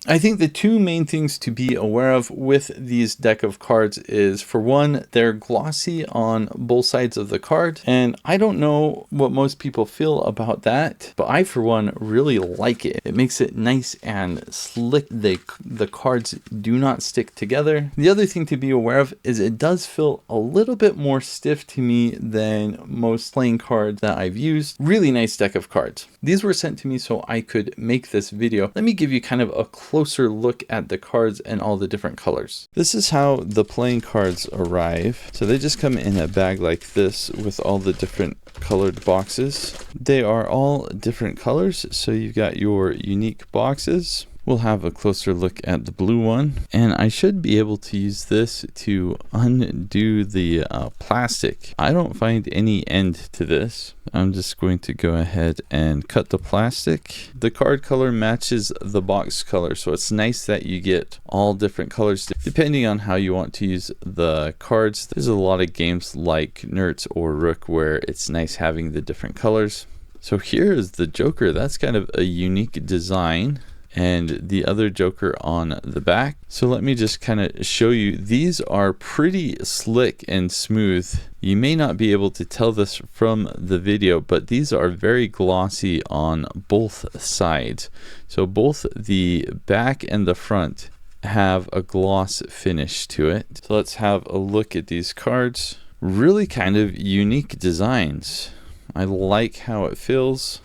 I think the two main things to be aware of with these deck of cards is, for one, they're glossy on both sides of the card. And I don't know what most people feel about that, but I, for one, really like it. It makes it nice and slick. The cards do not stick together. The other thing to be aware of is it does feel a little bit more stiff to me than most playing cards that I've used. Really nice deck of cards. These were sent to me so I could make this video. Let me give you kind of a closer look at the cards and all the different colors. This is how the playing cards arrive. So they just come in a bag like this with all the different colored boxes. They are all different colors, so you've got your unique boxes. We'll have a closer look at the blue one, and I should be able to use this to undo the plastic. I don't find any end to this. I'm just going to go ahead and cut the plastic. The card color matches the box color, so it's nice that you get all different colors depending on how you want to use the cards. There's a lot of games like Nerds or Rook where it's nice having the different colors. So here is the Joker. That's kind of a unique design, and the other Joker on the back. So let me just kind of show you. These are pretty slick and smooth. You may not be able to tell this from the video, but these are very glossy on both sides. So both the back and the front have a gloss finish to it. So let's have a look at these cards. Really kind of unique designs. I like how it feels.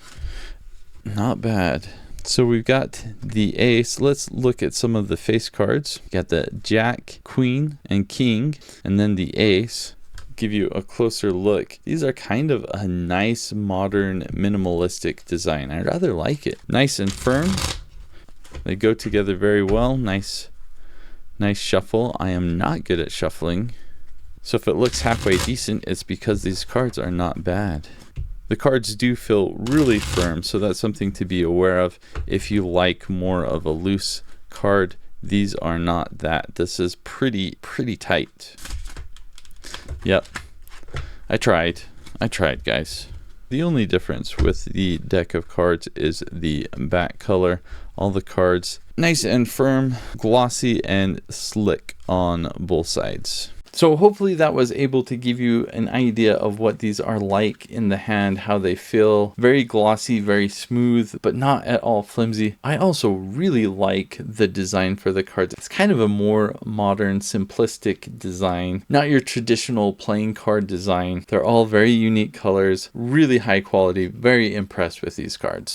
Not bad. So we've got the ace. Let's look at some of the face cards. We've got the Jack, Queen, and King, and then the ace. Give you a closer look. These are kind of a nice, modern, minimalistic design. I rather like it. Nice and firm. They go together very well. Nice shuffle. I am not good at shuffling. So if it looks halfway decent, it's because these cards are not bad. The cards do feel really firm, so that's something to be aware of. If you like more of a loose card, these are not that. This is pretty tight. Yep, I tried guys. The only difference with the deck of cards is the back color. All the cards nice and firm, glossy and slick on both sides. So hopefully that was able to give you an idea of what these are like in the hand, how they feel. Very glossy, very smooth, but not at all flimsy. I also really like the design for the cards. It's kind of a more modern, simplistic design. Not your traditional playing card design. They're all very unique colors, really high quality. Very impressed with these cards.